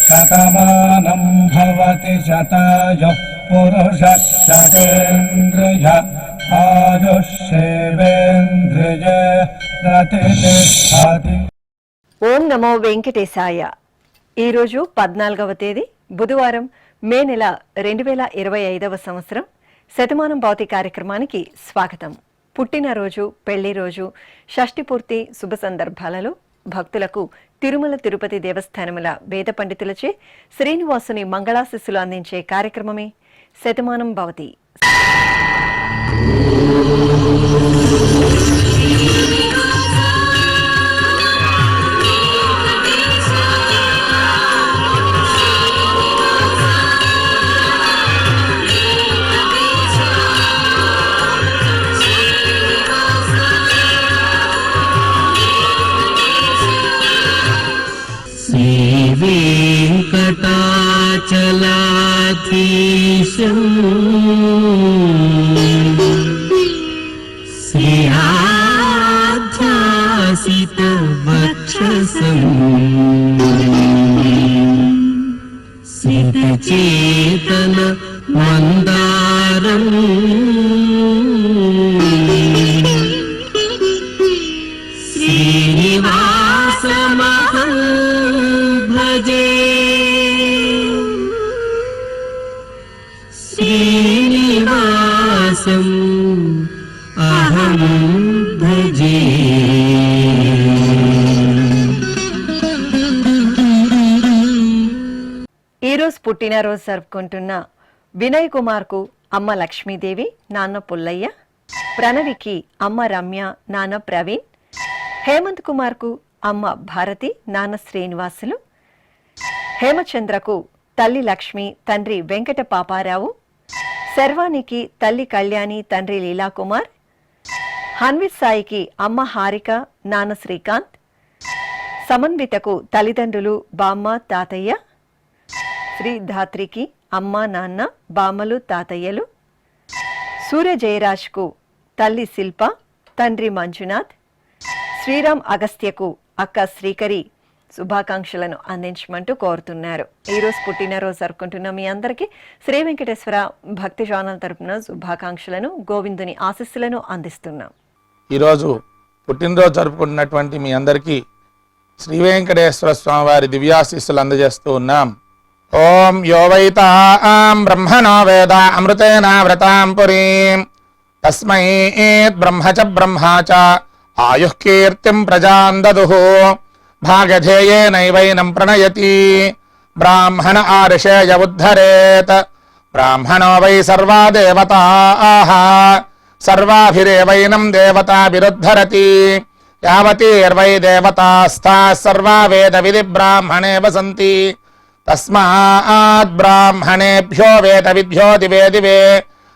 శతమానం భవతి శతాయుః పురుషः శతేంద్రియ ఆయుష్యేవేంద్రియే ప్రతిష్ఠతి. ఓం నమో వెంకటేశాయ. ఈరోజు 14వ తేదీ బుధవారం, మే నెల 2025వ సంవత్సరం. శతమానం భవతి కార్యక్రమానికి స్వాగతం. పుట్టినరోజు, పెళ్లి రోజు, షష్ఠి పూర్తి శుభ సందర్భాలలో భక్తులకు తిరుమల తిరుపతి దేవస్థానముల వేద పండితులచే శ్రీనివాసుని మంగళాశిస్సులు అందించే కార్యక్రమమే శతమానం భవతి. వెంకటాచలాధీశం శ్రీయాధ్యాసిత వక్షసం సితచేతన మందారం శ్రీనివాసమహం భజే. శ్రీనివాసం అహం భజే. ఈరోజు పుట్టినరోజు జరుపుకుంటున్న వినయ్ కుమార్కు అమ్మ లక్ష్మీదేవి, నాన్న పుల్లయ్య, ప్రణవికి అమ్మ రమ్య, నాన్న ప్రవీణ్, హేమంత్ కుమార్కు అమ్మ భారతి, నాన్న శ్రీనివాసులు, హేమచంద్రకు తల్లి లక్ష్మి, తండ్రి వెంకట పాపారావు, శర్వానికి తల్లి కళ్యాణి, తండ్రి లీలాకుమార్, హన్విత్ సాయికి అమ్మ హారిక, నాన్న శ్రీకాంత్, సమన్వితకు తల్లిదండ్రులు బామ్మ, తాతయ్య, శ్రీధాత్రికి అమ్మ, నాన్న, బామ్మలు, తాతయ్యలు, సూర్య జయరాజ్కు తల్లి శిల్ప, తండ్రి మంజునాథ్, శ్రీరామ్ అగస్త్యకు అక్క శ్రీకరి శుభాకాంక్షలను అందించమంటూ కోరుతున్నారు. ఈరోజు పుట్టినరోజు జరుపుకుంటున్న మీ అందరికీ శ్రీ వెంకటేశ్వర భక్తి ఛానల్ తరపున శుభాకాంక్షలను, గోవిందుని ఆశీస్సులను అందిస్తున్నాం. ఈరోజు పుట్టినరోజు జరుపుకుంటున్నటువంటి మీ అందరికీ శ్రీ వెంకటేశ్వర స్వామి వారి దివ్యాశీస్సులు అందజేస్తూ ఉన్నాం. ఓం యోవైతాం బ్రహ్మణో వేద అమృతేన వ్రతాం పురీం తస్మై బ్రహ్మ చ బ్రహ్మా చ ఆయుః కీర్తిం ప్రజాం దదుః భాగధేయేనైవైనం ప్రణయతి బ్రాహ్మణ ఆర్షేయ ఉద్ధరేత్ బ్రాహ్మణో వై సర్వా దేవతాః సర్వాభిరేవైనం దేవతాభిరుద్ధరతి యావతీర్వై దేవతాస్తాః సర్వా వేద విధి బ్రాహ్మణే వసంతి తస్మాత్ బ్రాహ్మణేభ్యో వేద విద్యో దివే దివే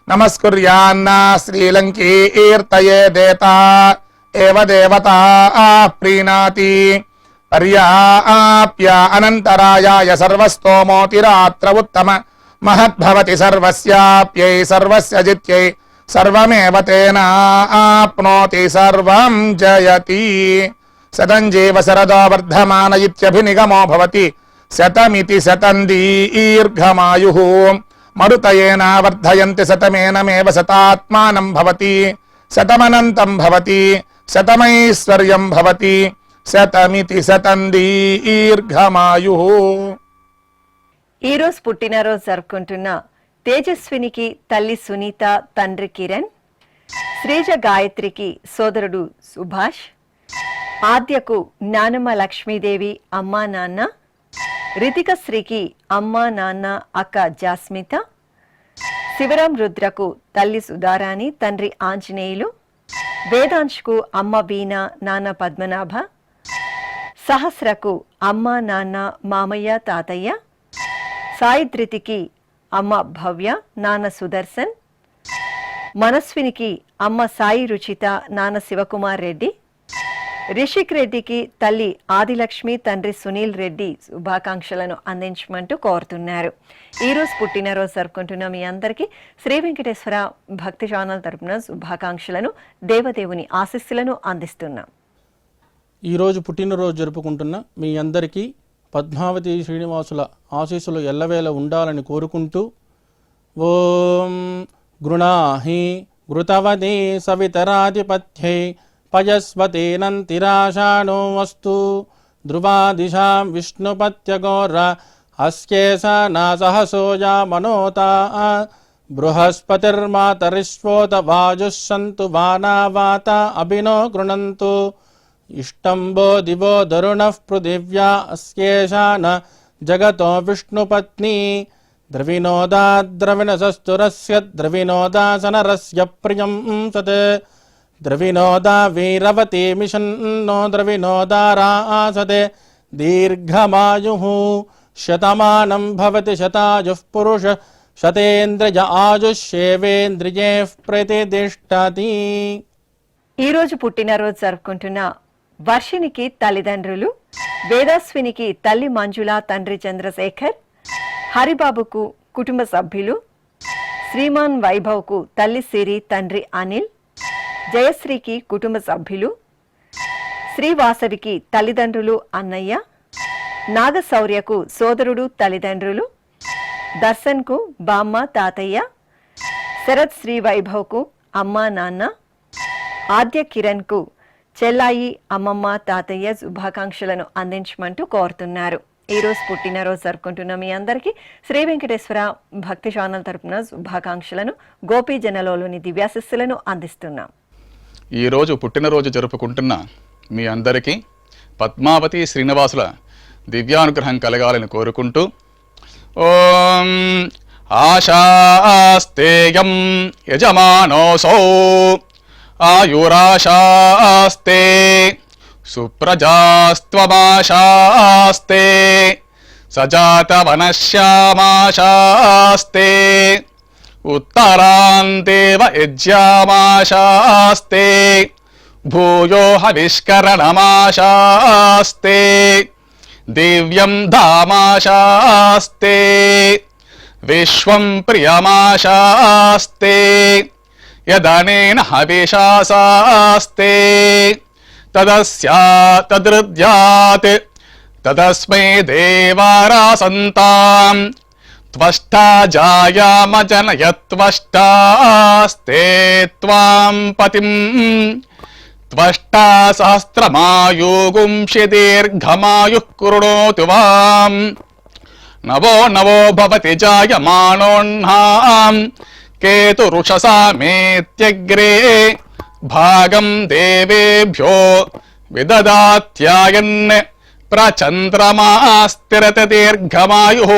నమస్కుర్యాన్న శ్రీలంకీర్తయే దేతా ఏవ దేవతా ప్రీణాతి పర్యాప్య అనంతరాయాయ సర్వస్తోమోతిరాత్ర ఉత్తమ మహద్భవతి సర్వస్యాప్యై సర్వస్య జిత్యై సర్వమేవ తేనాప్నోతి సర్వం జయతి. శతం జీవ శరదో వర్ధమాన ఇత్యభినిగమో భవతి శతమితి శతం దీర్ఘమాయుః మరుతయేన వర్ధయంతి శతమేనమేవ శతాత్మానం భవతి శతమనంతం భవతి శతమైశ్వర్యం భవతి శతమితి శతం దీర్ఘమాయుః. ఈరోజు పుట్టినరోజు జరుపుకుంటున్న తేజస్వినికి తల్లి సునీత, తండ్రి కిరణ్, శ్రీజ గాయత్రికి సోదరుడు సుభాష్, ఆద్యకు నానమ్మ లక్ష్మీదేవి, అమ్మా నాన్న, రితిక శ్రీకి అమ్మ నాన్న, అక్క జాస్మిత, శివరాం రుద్రకు తల్లి సుధారాణి, తండ్రి ఆంజనేయులు, వేదాంశ్కు అమ్మ వీణ, నాన్న పద్మనాభ, సహస్రకు అమ్మ నాన్న, మామయ్య, తాతయ్య, సాయిధృతికి అమ్మ భవ్య, నాన్న సుదర్శన్, మనస్వినికి అమ్మ సాయి రుచిత, నాన్న శివకుమార్ రెడ్డి, రిషిక్ రెడ్డికి తల్లి ఆదిలక్ష్మి, తండ్రి సునీల్ రెడ్డి శుభాకాంక్షలను అందించమంటూ కోరుతున్నారు. ఈరోజు పుట్టినరోజు జరుపుకుంటున్న మీ అందరికీ శ్రీ వెంకటేశ్వర భక్తి ఛానల్ తరపున శుభాకాంక్షలను, దేవదేవుని ఆశీస్సులను అందిస్తున్నాం. ఈరోజు పుట్టినరోజు జరుపుకుంటున్న మీ అందరికీ పద్మావతి శ్రీనివాసుల ఆశీస్సులు ఎల్లవేళ ఉండాలని కోరుకుంటూ ఓం గృణాహి ఘృతవతి సవితరాధిపత్యై పయస్వతేనంతిరాషాణో వస్తు ధ్రువాదిశాం విష్ణుపత్యగోర అస్యేషా సహసోజా మనోతా బృహస్పతిర్మాతరిష్వోత వాజుస్సంతు వానావాత అభినో గృణంతు ఇష్టంబో దివో దరుణః పృథివ్యా అస్యేషాన జగతో విష్ణుపత్ని ద్రవినోదా ద్రవిణసస్తురస్య ద్రవినోదాసనరస్య ప్రియం సత్ ద్రవినోదా వీరవతి మిషన్నో ద్రవినోదారాసతే దీర్ఘమాయుః శతమానం భవతి శతాయుః పురుష శతేంద్రియ ఆయుష్యేవేంద్రియే ప్రతిష్టతి. ఈరోజు పుట్టినరోజు జరుపుకుంటున్న వర్షినికి తల్లిదండ్రులు, వేదస్వినికి తల్లి మంజుల, తండ్రి చంద్రశేఖర్, హరిబాబుకు కుటుంబ సభ్యులు, శ్రీమాన్ వైభవ్కు తల్లి సిరి, తండ్రి అనిల్, జయశ్రీకి కుటుంబ సభ్యులు, శ్రీవాసవికి తల్లిదండ్రులు అన్నయ్య, నాగశౌర్యకు సోదరుడు తల్లిదండ్రులు, దర్శన్కు బామ్మ తాతయ్య, శరత్ శ్రీ వైభవ్కు అమ్మ నాన్న, ఆద్య కిరణ్కు చెల్లాయి అమ్మమ్మ తాతయ్య శుభాకాంక్షలను అందించమంటూ కోరుతున్నారు. ఈరోజు పుట్టినరోజు జరుపుకుంటున్న మీ అందరికీ శ్రీ వెంకటేశ్వర భక్తి ఛానల్ తరపున శుభాకాంక్షలను, గోపీ జనలోని దివ్యాశిస్సులను అందిస్తున్నాం. ఈరోజు పుట్టినరోజు జరుపుకుంటున్న మీ అందరికీ పద్మావతి శ్రీనివాసుల దివ్యానుగ్రహం కలగాలని కోరుకుంటూ ఓం ఆశాస్తేయం యజమానోసౌ ఆయురాశాస్తే సుప్రజాస్త్వమాశాస్తే సజాతవనశ్యామాశాస్తే ఉత్తరాందేవ యజ్యామాశాస్తే భూయో హవిష్కరణమాశాస్తే దివ్యం ధామాశాస్తే విశ్వం ప్రియమాశాస్తే యదనేన హవిషాసాస్తే తదస్యా తదృద్యాత్ తదస్మై దేవారాసంతాం త్వష్టా జాయామజనయత్వష్టాస్తే త్వాం పతిం త్వష్టా సహస్రమాయుగుంషి దీర్ఘమాయుః కృణోతు వాం నవో నవో భవతి జాయమానోన్హాం కేతురుషసామేత్యగ్రే భాగం దేవేభ్యో విదదాత్యాయన్ ప్రచంద్రమాస్తిరత దీర్ఘమాయుః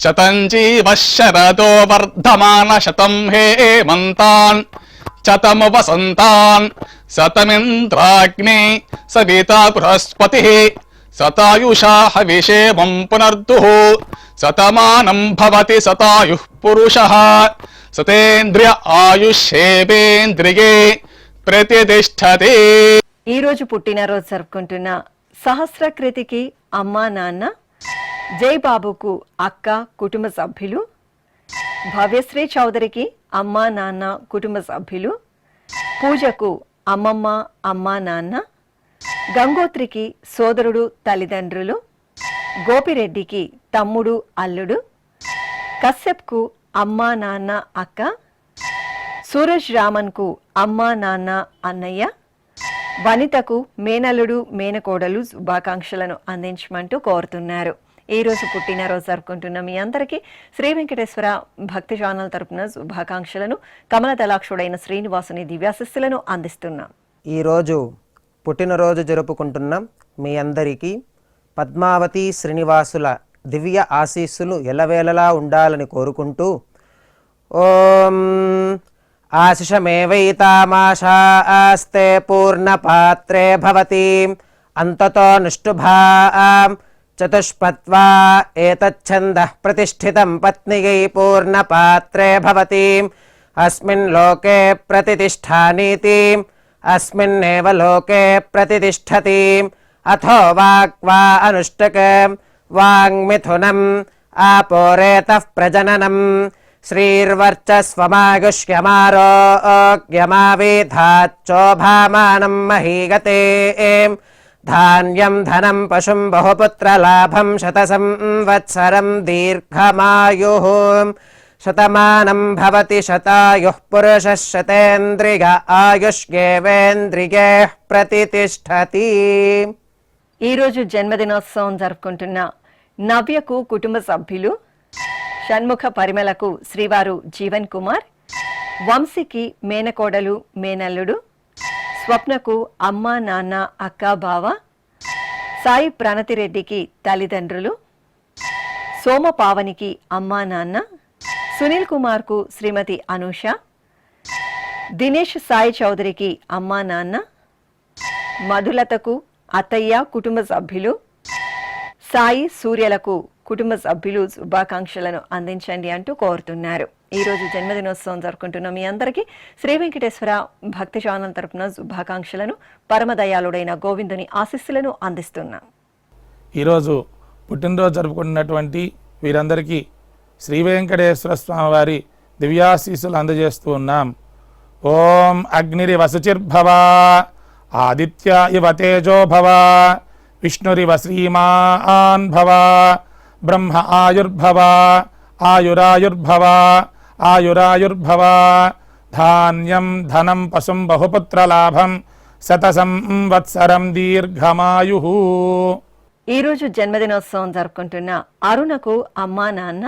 శతం జీవః శరదో వర్ధమాన శతం హేమంతాన్ శతము వసంతాన్ శతమింద్రాగ్ని సవితా బృహస్పతిః శతాయుషా హవిషేమం పునర్దుః శతమానం భవతి శతాయుః పురుషః సతేంద్రియ ఆయుష్యేవేంద్రియే ప్రతిష్టతి. ఈరోజు పుట్టినరోజు జరుపుకుంటున్న సహస్రకృతికి అమ్మా నాన్న, జైబాబుకు అక్క కుటుంబ సభ్యులు, భవ్యశ్రీ చౌదరికి అమ్మా నాన్న కుటుంబ సభ్యులు, పూజకు అమ్మమ్మ అమ్మా నాన్న, గంగోత్రికి సోదరుడు తల్లిదండ్రులు, గోపిరెడ్డికి తమ్ముడు అల్లుడు, కశ్యప్కు అమ్మా నాన్న అక్క, సూరజ్ రామన్కు అమ్మా నాన్న అన్నయ్య, వనితకు మేనల్లుడు మేనకోడలు శుభాకాంక్షలను అందించమంటూ కోరుతున్నారు. ఈరోజు పుట్టినరోజు జరుపుకుంటున్న మీ అందరికీ శ్రీ వెంకటేశ్వర భక్తి ఛానల్ తరపున శుభాకాంక్షలను, కమలదలాక్షుడైన శ్రీనివాసుని దివ్యాశిస్సులను అందిస్తున్నాం. ఈరోజు పుట్టినరోజు జరుపుకుంటున్న మీ అందరికీ పద్మావతి శ్రీనివాసుల దివ్య ఆశీస్సులు ఎల్లవేళలా ఉండాలని కోరుకుంటూ ఓం ఆశిషమేవైతామాశాస్తే పూర్ణపాత్రే భవతి అంతతో నిష్ఠుభాం చతుష్పత్వా ఏతచ్ఛందః ప్రతిష్ఠితం పత్నియై పూర్ణపాత్రే భవతి అస్మిన్ లోకే ప్రతిష్ఠానీతి अस्मिन्नेव लोके प्रतितिष्ठति अथो वाक् वा अनुष्टक वाङ्मिथुनम् आपोरेतः प्रजननम् श्रीर्वर्चस्वमागुष्यमारोग्यमावेधाच्चोभामानं महीगते धान्यं धनं पशुं बहुपुत्रलाभं शतसंवत्सरं दीर्घमायुः शतमानं भवति शतायुः पुरुषः शतेन्द्रिय आयुष्येवेन्द्रिये प्रतितिष्ठति। ఈరోజు జన్మదినోత్సవం జరుపుకుంటున్న నవ్యకు కుటుంబ సభ్యులు, షణ్ముఖ పరిమళకు శ్రీవారు జీవన్ కుమార్, వంశీకి మేనకోడలు మేనల్లుడు, స్వప్నకు అమ్మ నాన్న అక్క బావ, సాయి ప్రణతిరెడ్డికి తల్లిదండ్రులు, సోమపావనికి అమ్మ నాన్న, సునీల్ కుమార్కు శ్రీమతి అనూష, దినేష్ సాయి చౌదరికి అమ్మ నాన్న, మధులతకు అత్తయ్య కుటుంబ సభ్యులు, సాయి సూర్యలకు కుటుంబ సభ్యులు శుభాకాంక్షలను అందించండి అంటూ కోరుతున్నారు. ఈరోజు జన్మదినోత్సవం జరుపుకుంటున్న మీ అందరికీ శ్రీ వెంకటేశ్వర భక్తి ఛానల్ తరపున శుభాకాంక్షలను, పరమదయాళుడైన గోవిందుని ఆశీస్సులను అందిస్తున్నాం. ఈరోజు పుట్టినరోజు జరుపుకుంటున్నటువంటి వీరందరికీ శ్రీ వెంకటేశ్వర స్వామివారి దివ్యాశీస్సులు అందజేస్తూ ఉన్నాం. ఓం అగ్నిరివ శుచిర్భవ, ఆదిత్య ఇవ తేజో భవ, విష్ణురివ శ్రీమాన్ భవ, బ్రహ్మ ఆయుర్భవ, ఆయురాయుర్భవ, ఆయురాయుర్భవ, ధాన్యం ధనం పశుం బహుపుత్రలాభం శతసంవత్సరం దీర్ఘమాయుః. ఈరోజు జన్మదినోత్సవం జరుపుకుంటున్న అరుణకు అమ్మా నాన్న,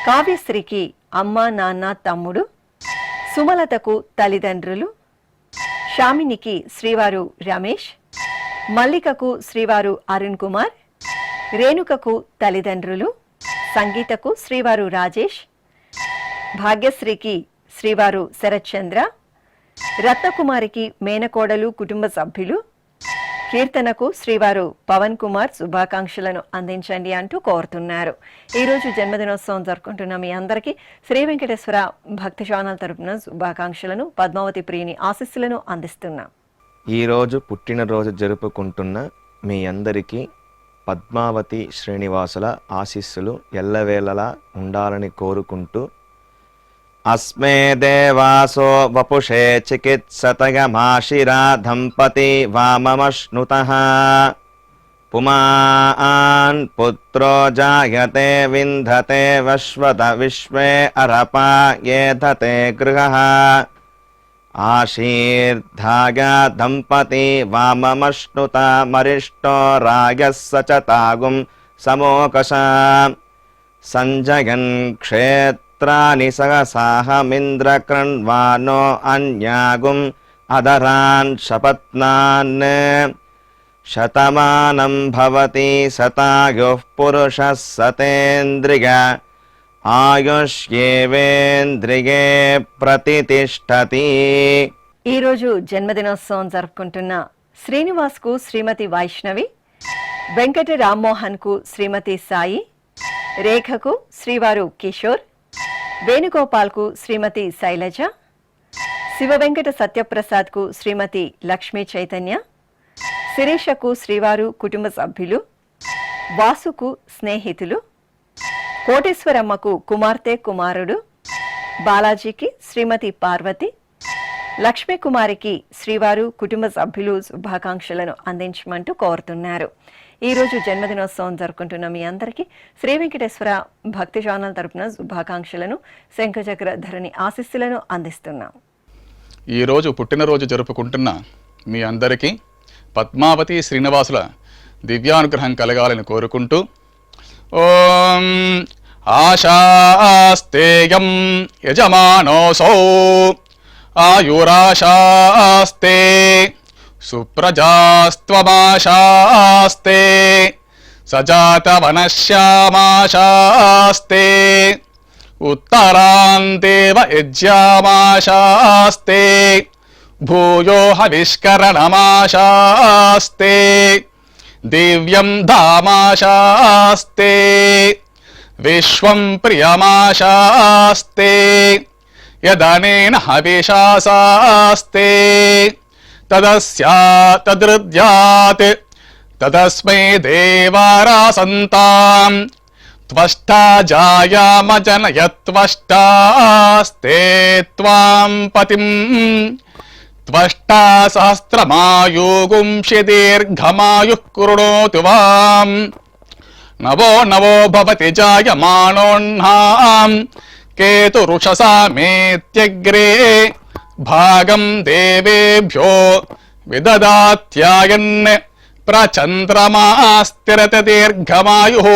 కావ్యశ్రీకి అమ్మా నాన్న తమ్ముడు, సుమలతకు తల్లిదండ్రులు, షామినికి శ్రీవారు రమేష్, మల్లికకు శ్రీవారు అరుణ్ కుమార్, రేణుకకు తల్లిదండ్రులు, సంగీతకు శ్రీవారు రాజేష్, భాగ్యశ్రీకి శ్రీవారు శరత్చంద్ర, రత్నకుమారికి మేనకోడలు కుటుంబ సభ్యులు, కీర్తనకు శ్రీవారు పవన్ కుమార్ శుభాకాంక్షలను అందించండి అంటూ కోరుతున్నారు. ఈరోజు జన్మదినోత్సవం జరుపుకుంటున్న మీ అందరికీ శ్రీ వెంకటేశ్వర భక్తి ఛానల్ తరపున శుభాకాంక్షలను, పద్మావతి ప్రియుని ఆశీస్సులను అందిస్తున్నాం. ఈరోజు పుట్టినరోజు జరుపుకుంటున్న మీ అందరికీ పద్మావతి శ్రీనివాసుల ఆశీస్సులు ఎల్లవేళలా ఉండాలని కోరుకుంటూ అస్మే దేవాసో వపుషే చికిత్సతయమాశిరా దంపతి వామమశ్నుతః పుమాన్ పుత్రో జాయతే వింధతే వశ్వత విశ్వే అరపా ఏధతే గృహః ఆశీర్ధాయ దంపతి వామమశ్నుత మరిష్టో రాయః సచతాగుం సమోకష సంజయన్ క్షేత్రాని సహసాహమింద్రకృణ్వానో అన్యాగుం అదరాన్ శపత్నాన్ శతమానం భవతి శతాయుః పురుషः సతేంద్రియ ఆయుష్యేవేంద్రియే ప్రతితిష్ఠతి. ఈరోజు జన్మదినోత్సవం జరుపుకుంటున్న శ్రీనివాస్కు శ్రీమతి వైష్ణవి, వెంకట రామ్మోహన్కు శ్రీమతి సాయి, రేఖకు శ్రీవారు కిషోర్, వేణుగోపాల్కు శ్రీమతి శైలజ, శివ వెంకట సత్యప్రసాద్కు శ్రీమతి లక్ష్మీ చైతన్య, శిరీషకు శ్రీవారు కుటుంబ సభ్యులు, వాసుకు స్నేహితులు, కోటేశ్వరమ్మకు కుమార్తె కుమారుడు, బాలాజీకి శ్రీమతి పార్వతి, లక్ష్మీకుమారికి శ్రీవారు కుటుంబ సభ్యులు శుభాకాంక్షలను అందించమంటూ కోరుతున్నారు. ఈరోజు జన్మదినోత్సవం జరుపుకుంటున్న మీ అందరికీ శ్రీ వెంకటేశ్వర భక్తి ఛానల్ తరపున శుభాకాంక్షలను, శంఖచక్రధరుని ఆశీస్సులను అందిస్తున్నాం. ఈరోజు పుట్టినరోజు జరుపుకుంటున్న మీ అందరికీ పద్మావతి శ్రీనివాసుల దివ్యానుగ్రహం కలగాలని కోరుకుంటూ ఓం ఆశాస్తేయం యజమానోసౌ ఆయురాశాస్తే సుప్రజాస్త్వమాశాస్తే సజాతవనశ్యామాశాస్తే ఉత్తరాంతేవ యజ్యామాశాస్తే భూయో హవిష్కరణమాశాస్తే దివ్యం ధామాశాస్తే విశ్వం ప్రియమాశాస్తే యదనేన హవిషాసాస్తే తదస్యా తదృద్యాత్ తదస్మై దేవారాసంతాం త్వష్టా జాయామజనయత్వష్టాస్తే త్వాం పతిం త్వష్టా సహస్రమాయుగుంషి దీర్ఘమాయుః కృణోతు వాం నవో నవో భవతి జాయమానోన్నాం కేతురుషసామేత్యగ్రే భాగం దేవేభ్యో విదదాత్యాయన్ ప్రచంద్రమాస్తిరత దీర్ఘమాయుః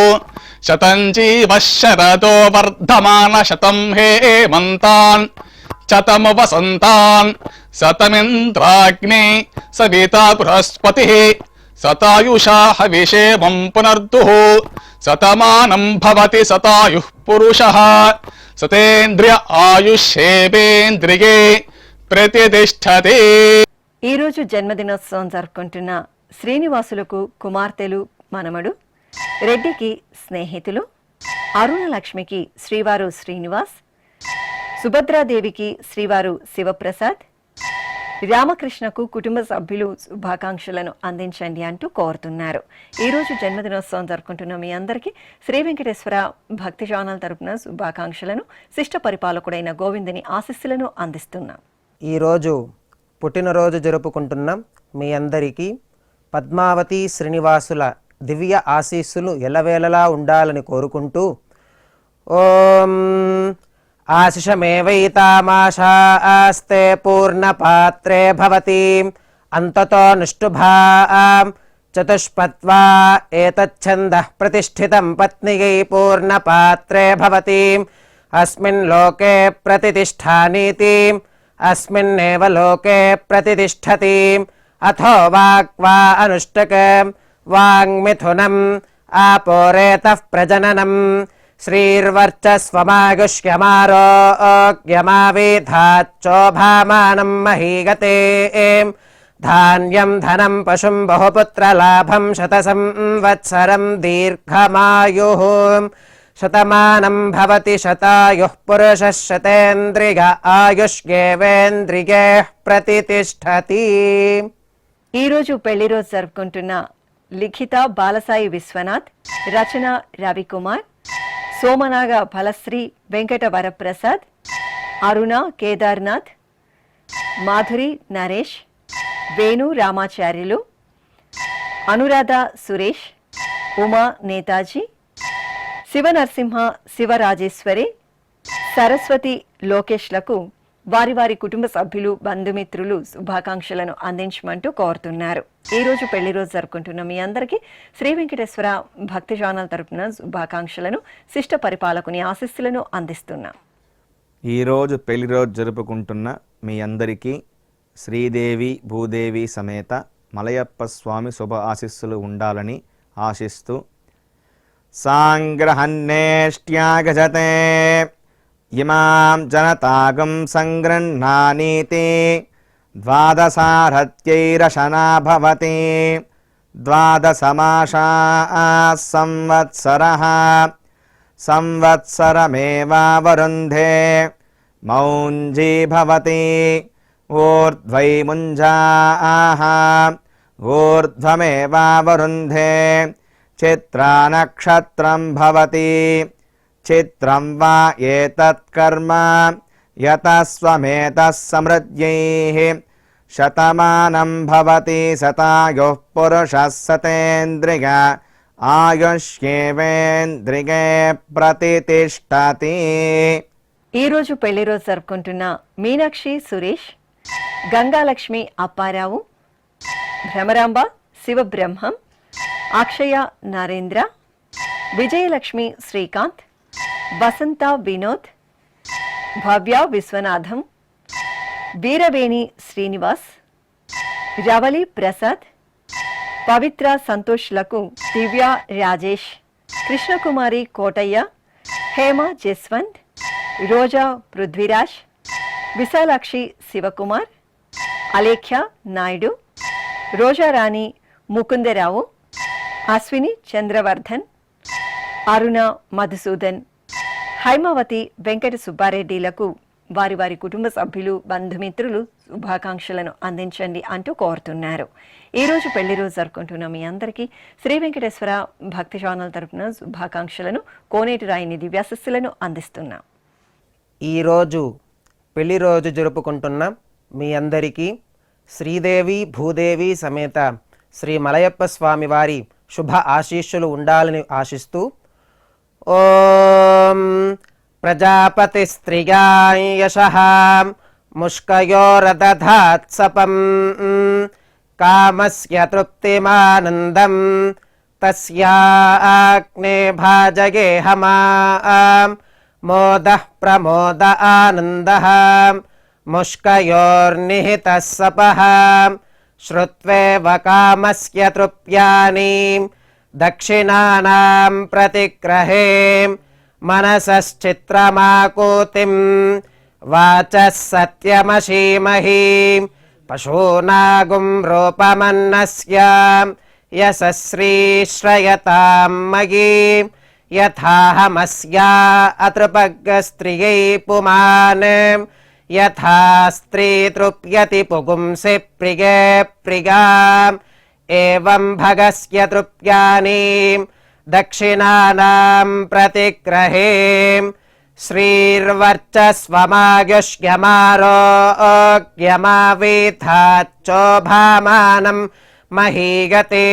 శతం జీవః శరదో వర్ధమాన శతం హేమంతాన్ శతం వసంతాన్ శతమింద్రాగ్నే సవితా బృహస్పతిః శతాయుషా హవిషేమం పునర్దుః శతమానం భవతి శతాయుః పురుషః సతేంద్రియ ఆయుష్యేవేంద్రియే ప్రతిష్టతే. ఈరోజు జన్మదినోత్సవం జరుపుకుంటున్న శ్రీనివాసులకు కుమార్తెలు మనమడు, రెడ్డికి స్నేహితులు, అరుణలక్ష్మికి శ్రీవారు శ్రీనివాస్, సుభద్రాదేవికి శ్రీవారు శివప్రసాద్, రామకృష్ణకు కుటుంబ సభ్యులు శుభాకాంక్షలను అందించండి అంటూ కోరుతున్నారు. ఈరోజు జన్మదినోత్సవం జరుపుకుంటున్న మీ అందరికీ శ్రీ వెంకటేశ్వర భక్తి ఛానల్ తరపున శుభాకాంక్షలను, శిష్ట పరిపాలకుడైన గోవిందుని ఆశీస్సులను అందిస్తున్నాం. ఈరోజు పుట్టినరోజు జరుపుకుంటున్నాం మీ అందరికీ పద్మావతి శ్రీనివాసుల దివ్య ఆశీస్సులు ఎల్లవేళలా ఉండాలని కోరుకుంటూ ఓం ఆశిషమేవైతామాశాస్తే పూర్ణపాత్రే భవతి అంతతో నిష్ఠుభాం చతుష్పత్వా ఏతచ్ఛందః ప్రతిష్ఠితం పత్నియై పూర్ణపాత్రే భవతి అస్మిన్ లోకే ప్రతిష్ఠానీతి అస్మిన్నేవ లోకే ప్రతిష్టతి అథో వాక్వా అనుష్టకం వాంగ్మిథునం ఆపోరేతః ప్రజననం శ్రీర్వర్చస్వమాగుష్యమారోగ్యమావేధాచ్చోభామానం మహీగతే ధాన్యం ధనం పశుం బహుపుత్రలాభం శతసంవత్సరం దీర్ఘమాయుః శతమానం భవతి శతాయుః పురుషः శతేంద్రియ ఆయుష్యేవేంద్రియే ప్రతిష్టతి. ఈరోజు పెళ్లి రోజు జరుపుకుంటున్న లిఖిత బాలసాయి విశ్వనాథ్, రచన రవికుమార్, సోమనాగ ఫలశ్రీ వెంకట వరప్రసాద్, అరుణ కేదార్నాథ్, మాధురి నరేష్, వేణు రామాచార్యులు, అనురాధ సురేష్, ఉమా నేతాజీ, శివనరసింహ శివరాజేశ్వరి, సరస్వతి లోకేష్లకు వారి వారి కుటుంబ సభ్యులు బంధుమిత్రులు శుభాకాంక్షలను అందించమంటూ కోరుతున్నారు. ఈరోజు పెళ్లి రోజు జరుపుకుంటున్న మీ అందరికీ శ్రీ వెంకటేశ్వర భక్తి ఛానల్ తరపున శుభాకాంక్షలను, శిష్ట పరిపాలకుని ఆశీస్సులను అందిస్తున్నాం. ఈరోజు పెళ్లి రోజు జరుపుకుంటున్న మీ అందరికీ శ్రీదేవి భూదేవి సమేత మలయప్ప స్వామి శుభ ఆశీస్సులు ఉండాలని ఆశిస్తూ సాంగ్రహన్నేష్ట్యాగజతే ఇమాం జనతాగం సంగృహ్ణానీతి ద్వాదశారథ్యైరశనా భవతి ద్వాదశమాసా సంవత్సరః సంవత్సరమేవావరుంధే మౌంజీ భవతి ఊర్ధ్వై ముంజాః ఊర్ధ్వమేవావరుంధే చిత్రా నక్షత్రం భవతి చిత్రం వా ఏతత్ కర్మ యతస్వమేతః సమృద్ధ్యైః శతమానం భవతి శతాయుః పురుషः శతేంద్రియ ఆయుష్యేవేంద్రియే ప్రతిష్టతి. ఈరోజు పెళ్లి రోజు జరుపుకుంటున్న మీనాక్షి సురేష్, గంగాలక్ష్మి అప్పారావు, భ్రమరాంబ శివబ్రహ్మం, అక్షయ నరేంద్ర, విజయలక్ష్మి శ్రీకాంత్, వసంత వినోద్, భవ్య విశ్వనాథం, వీరవేణి శ్రీనివాస్, రవలి ప్రసాద్, పవిత్ర సంతోష్లకు దివ్య రాజేష్, కృష్ణకుమారి కోటయ్య, హేమ జస్వంత్, రోజా పృథ్వీరాజ్, విశాలాక్షి శివకుమార్, అలేఖ్య నాయుడు, రోజారాణి ముకుందరావు, అశ్విని చంద్రవర్ధన్, అరుణ మధుసూదన్, హైమావతి వెంకట సుబ్బారెడ్డిలకు వారి వారి కుటుంబ సభ్యులు బంధుమిత్రులు శుభాకాంక్షలను అందించండి అంటూ కోరుతున్నారు. ఈరోజు పెళ్లి రోజు జరుపుకుంటున్న మీ అందరికీ శ్రీ వెంకటేశ్వర భక్తి ఛానల్ తరపున శుభాకాంక్షలను, కోనేటి రాయిని దివ్యాశస్సులను అందిస్తున్నాం. ఈరోజు పెళ్లి రోజు జరుపుకుంటున్న మీ అందరికీ శ్రీదేవి భూదేవి సమేత శ్రీ మలయప్ప స్వామి వారి శుభ ఆశీస్సులు ఉండాలని ఆశిస్తూ ఓం ప్రజాపతి స్త్రియాయ యశః ముష్కయోరదధాత్సపం కామస్య తృప్తిమానందం తస్యాగ్నే భాజగేహమాం మోదః ప్రమోద ఆనందః ముష్కయోర్నిహితः సపః శ్రుత్వేవ కామస్య తృప్యాని దక్షిణానాం ప్రతిగ్రహే మనసశ్చిత్రమాకూతిం వాచः సత్యమశీమహి పశూనాగుం రూపమన్నస్య యశశ్రీశ్రయతాం మయీ యథాహమస్యా అతృపగ్గస్త్రియై పుమాన్ యథా స్త్రీ తృప్యతి పుగుంసి ప్రియే ప్రియాం ఏవం భగస్య తృప్యాని దక్షిణానాం ప్రతిగ్రహే శ్రీర్వర్చస్వమాయుష్యమారోగ్యమావీథాచ్చోభామానం మహీగతే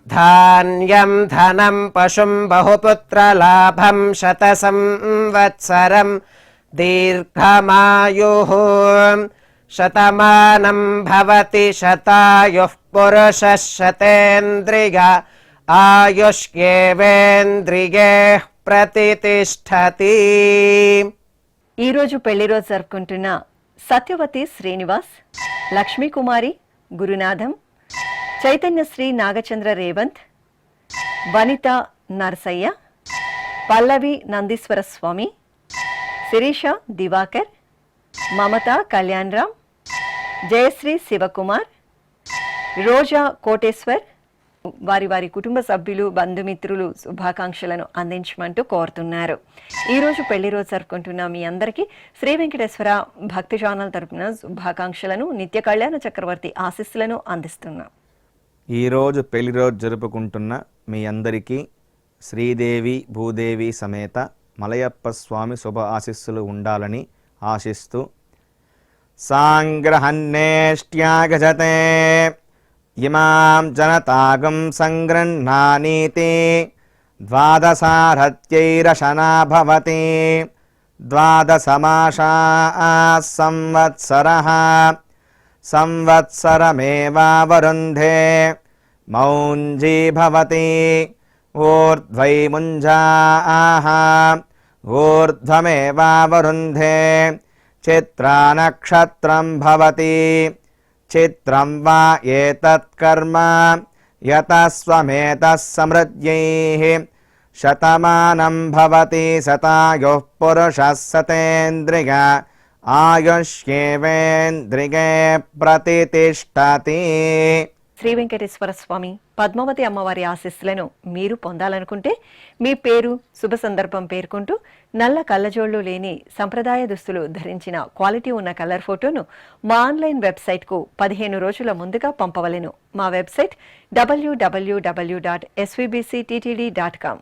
ధాన్యం ధనం పశుం బహుపుత్రలాభం శతసంవత్సరం దీర్ఘమాయుః శతమానం భవతి శతాయుః పురుషः శతేంద్రియ ఆయుష్యేవేంద్రియే ప్రతితిష్ఠతి. ఈరోజు పెళ్లి రోజు జరుపుకుంటున్న సత్యవతి శ్రీనివాస్, లక్ష్మీకుమారి గురునాథం, చైతన్యశ్రీ నాగచంద్ర రేవంత్, వనిత నరసయ్య, పల్లవి నందీశ్వర స్వామి, శిరీష దివాకర్, మమత కళ్యాణరామ్, జయశ్రీ శివకుమార్, రోజా కోటేశ్వర్, వారి వారి కుటుంబ సభ్యులు బంధుమిత్రులు శుభాకాంక్షలను అందించమంటూ కోరుతున్నారు. ఈరోజు పెళ్లి రోజు జరుపుకుంటున్న మీ అందరికీ శ్రీ వెంకటేశ్వర భక్తి ఛానల్ తరపున శుభాకాంక్షలను, నిత్య కళ్యాణ చక్రవర్తి ఆశీస్సులను అందిస్తున్నాం. ఈరోజు పెళ్లి రోజు జరుపుకుంటున్న మీ అందరికీ శ్రీదేవి భూదేవి సమేత మలయప్ప స్వామి శుభ ఆశీస్సులు ఉండాలని ఆశిస్తూ సాంగ్రహన్నేష్ట్యాగజతే ఇమాం జనతాగం సంగృహ్ణానీతి ద్వాదశారథ్యైరశనా భవతి ద్వాదశమాసా సంవత్సరః సంవత్సరమేవావరుంధే మౌంజీ భవతి ఊర్ధ్వై ముంజాః ఊర్ధ్వమేవావరుంధే చిత్రా నక్షత్రం భవతి చిత్రం వా ఏతత్కర్మ యతస్వమేతః సమృద్ధ్యైః శతమానం భవతి శతాయుః పురుషः శతేంద్రియ ఆయుష్యేవేంద్రియే ప్రతితిష్ఠతి. శ్రీ వెంకటేశ్వర స్వామి పద్మావతి అమ్మవారి ఆశీస్సులను మీరు పొందాలనుకుంటే మీ పేరు, శుభ సందర్భం పేర్కొంటూ నల్ల కళ్ళజోళ్లు లేని సంప్రదాయ దుస్తులు ధరించిన క్వాలిటీ ఉన్న కలర్ ఫోటోను మా ఆన్లైన్ వెబ్సైట్కు 15 రోజుల ముందుగా పంపవలెను. మా వెబ్సైట్ www.svbcttd.com.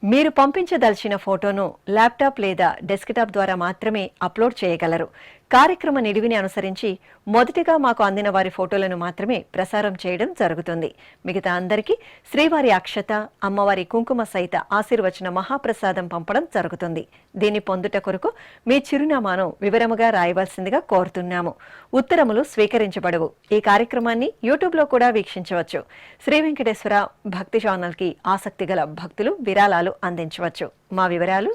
మీరు పంపించదలిచిన ఫోటోను ల్యాప్టాప్ లేదా డెస్క్టాప్ ద్వారా మాత్రమే అప్లోడ్ చేయగలరు. కార్యక్రమ నిడివిని అనుసరించి మొదటిగా మాకు అందిన వారి ఫోటోలను మాత్రమే ప్రసారం చేయడం జరుగుతుంది. మిగతా అందరికీ శ్రీవారి అక్షత, అమ్మవారి కుంకుమ సహిత ఆశీర్వచన మహాప్రసాదం పంపడం జరుగుతుంది. దీన్ని పొందుట కొరకు మీ చిరునామాను వివరముగా రాయవలసిందిగా కోరుతున్నాము. ఉత్తరములు స్వీకరించబడవు. ఈ కార్యక్రమాన్ని యూట్యూబ్లో కూడా వీక్షించవచ్చు. శ్రీ వెంకటేశ్వర భక్తి ఛానల్కి ఆసక్తి గల భక్తులు విరాళాలు అందించవచ్చు. మా వివరాలు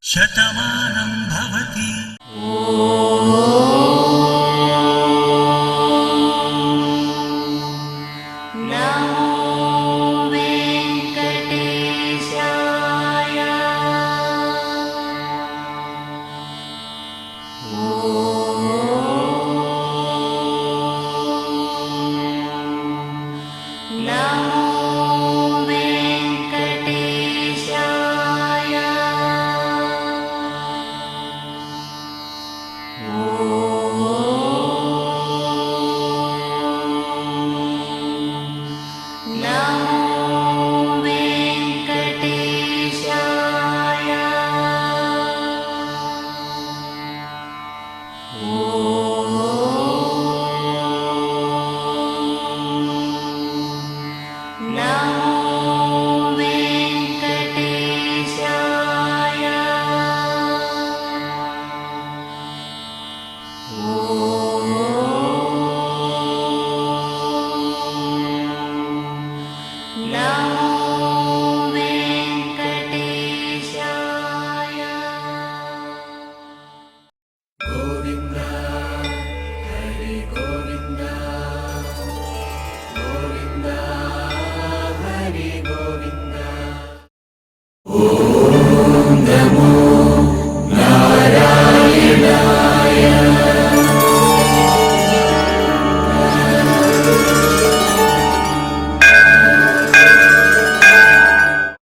శతమానం భవతి నమో